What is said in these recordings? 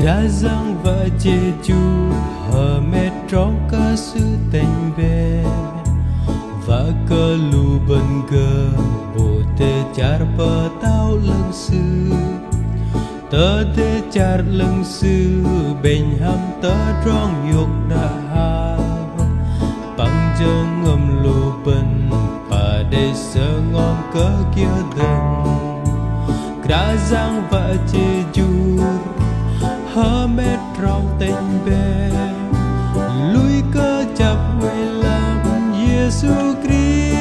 Ra giang và Jeju hờ mẹ trong ca sư tình bè và cơ lu bên gờ bộ tê char bờ tao lưng sư tớ tê char lưng sư bên ham tớ trong dục đã ha bằng giờ ngầm lu bên và để sơ ngon cớ kia đừng ra giang và Jeju hờ mẹ trong tình bè lui cơ chập quay làm Giêsu Christ.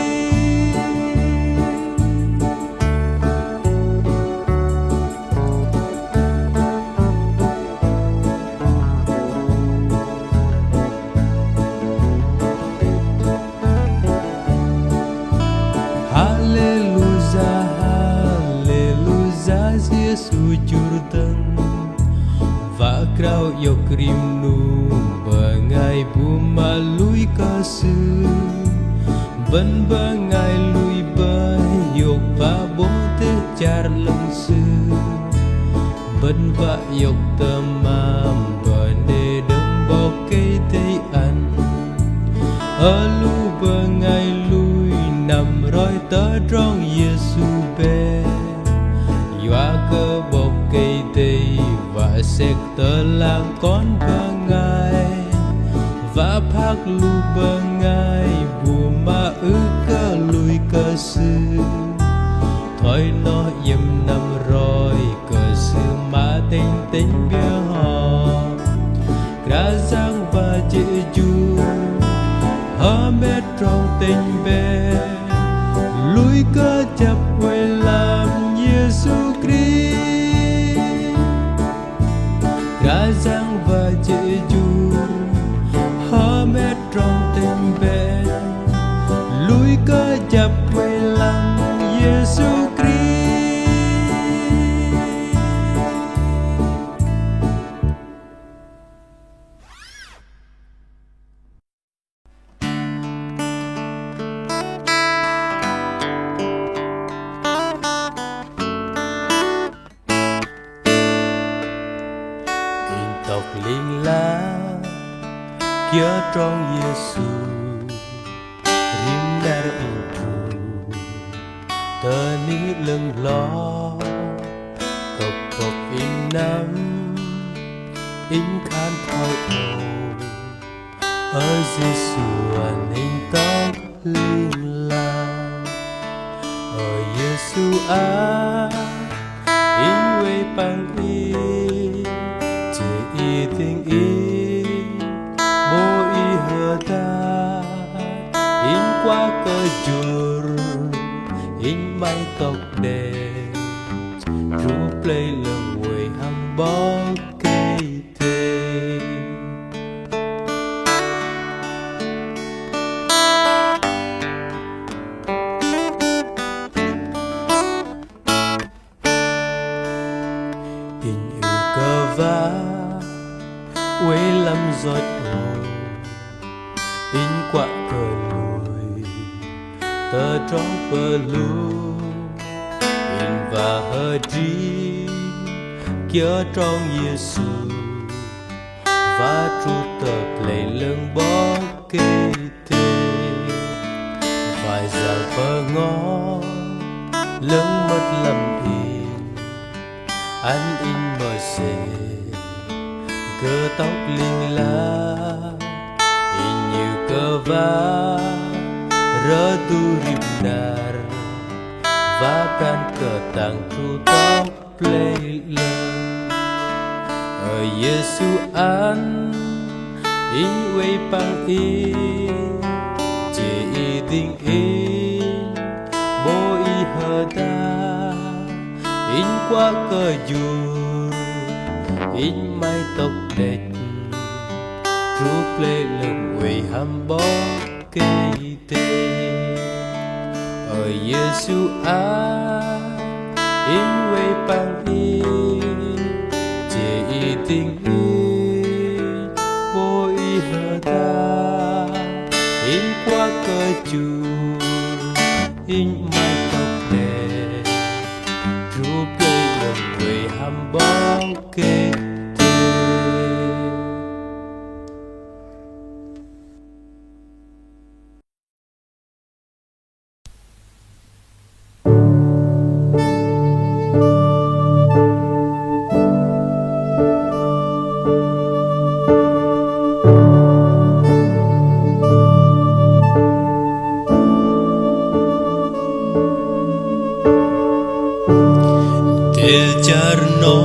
Hallelujah, Hallelujah, Giêsu Jordan và krau yo krim nu bengai buma lui ca sư bên bengai lui ba yok và bố te char lưng sư bên va yok tamam bende đâm bọc cây tây ăn ở lu bengai lui nằm roi tớ trong Giêsu bé doa cơ bọc cây tây và sek tơ lang con bengai và phác lu bengai bùa ma ư cơ lui cơ sư thôi nó yếm năm rồi cơ sư ma tinh tinh bia họ ra giang và Jeju hờ mẹ trong tình bè lui cơ chập quay làm Giêsu Christ. Ra giang và Jeju hờ mẹ trong tình bè lui cơ chập quay làm Giêsu Christ. Tộc liên lá kia trong Giêsu rim dar in tru tơ ní lưng lo cộc cộc in năm in khan thoi ầu ở Giêsu anh in tóc liên la ở Giêsu in quê bằng tình ý bố y hờ ta in qua cơ chùr in mái tóc đen rú play lần quầy hăng bó cây tê in ư cơ vá quê lâm giọt hồ in quả cờ lùi tờ trong bờ lu in và hờ trí kia trong Giêsu và trụ tập lấy lưng bó kê tê vài giờ bờ ngó lưng mất lầm in anh in mờ xề cơ tóc liên la in như cơ va rơ tu rib dar và can cơ tàng tru tóc play lên ở Giêsu an in quay bằng in chỉ y tình in bố y hờ ta in qua cơ dùr in mái tóc đẹp rúp lê lưng quỳ hăm bó cây tê ở Giêsu in quê bằng in chỉ y tình in bố y hờ ta in qua cơ chù in mái tóc đẹp rúp lê lưng quỳ hăm bó cây tê để char nó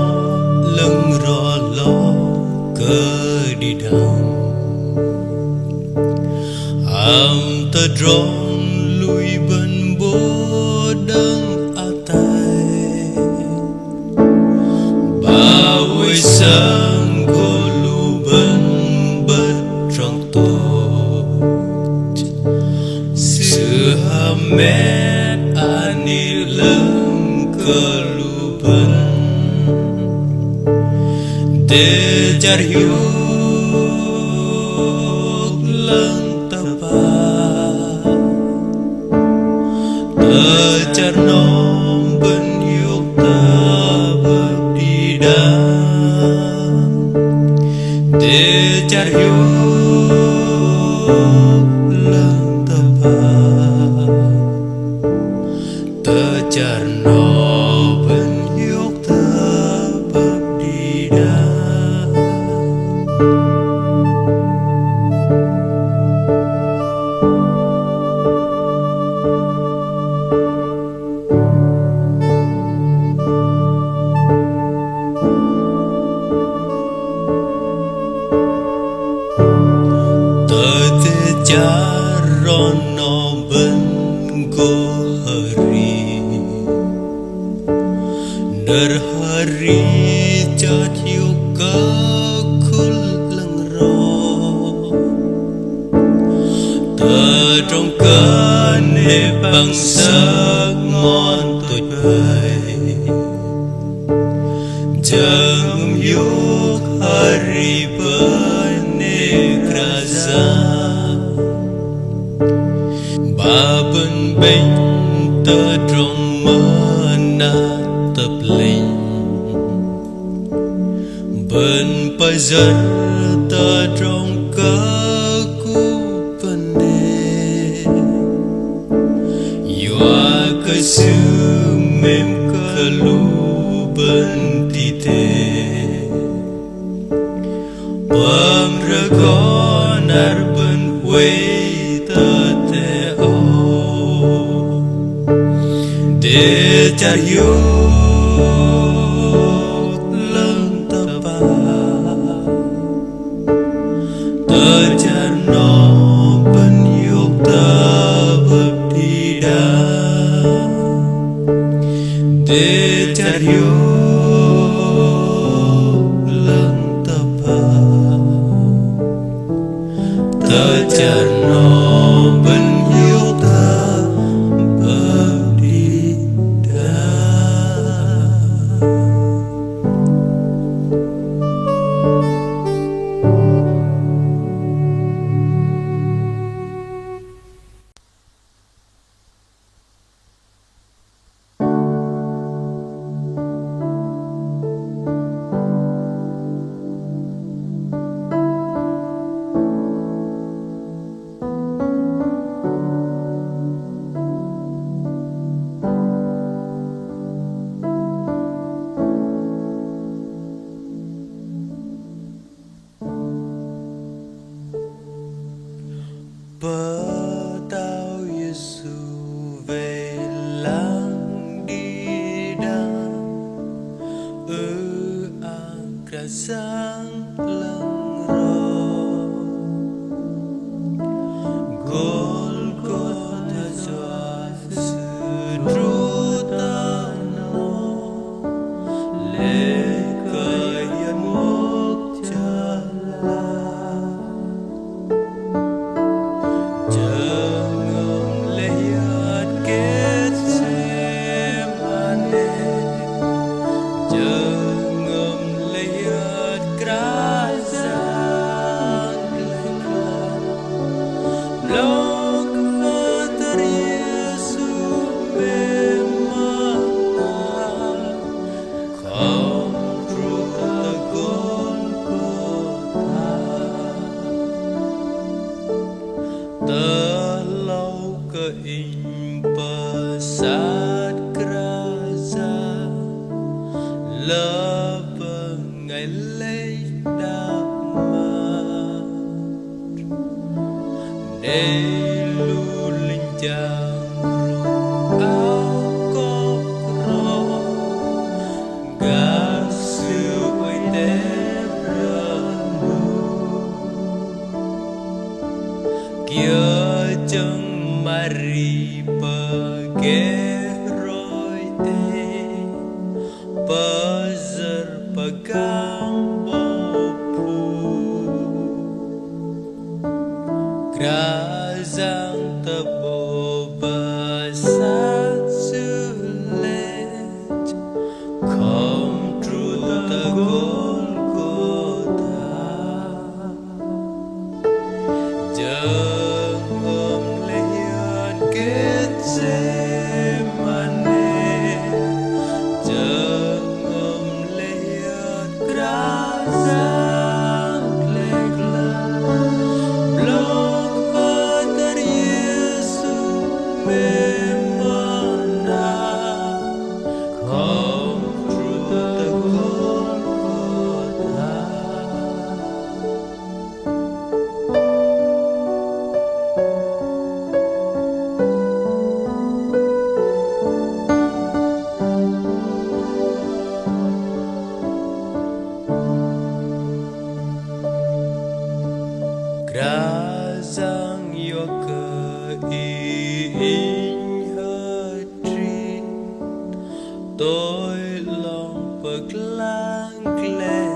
lưng rò lo cơ đi đằng am ta drong lui bên bố đấng a tai bao vui sáng cô lu bên bất trong tôi sự ham mê ani lưng cơ lu bên để char hiu lưng ta char nom bên yêu ta bờ đi đa để char yêu lang ta char nom bên yêu ta bờ đi đa Charon no ben go hari ner hari chợt hiu cơ khul lăng ro tờ trong cơ nê bằng sắc ngon tôi bơi chẳng hiu hari bên nê kraza ba bên bên tơ trong mơ na tập linh bên bây giờ tơ trong cơ cu bên nê yoa cơ sư mềm cơ lu bên đi tê bơm ra con ar bên quê để char hiu lưng ta char nó bên yêu ta bờ đi đa để char hiu lưng ta char nó bên yêu ta bờ đi bờ tao Giêsu về làng đi đa cả sáng lăng rò Golgotha doa sự tru ta nó lễ cởi hiến mốc cha la Pasat kerasa lepengai damat Delu linjang ro tôi lòng bậc lãng lẽ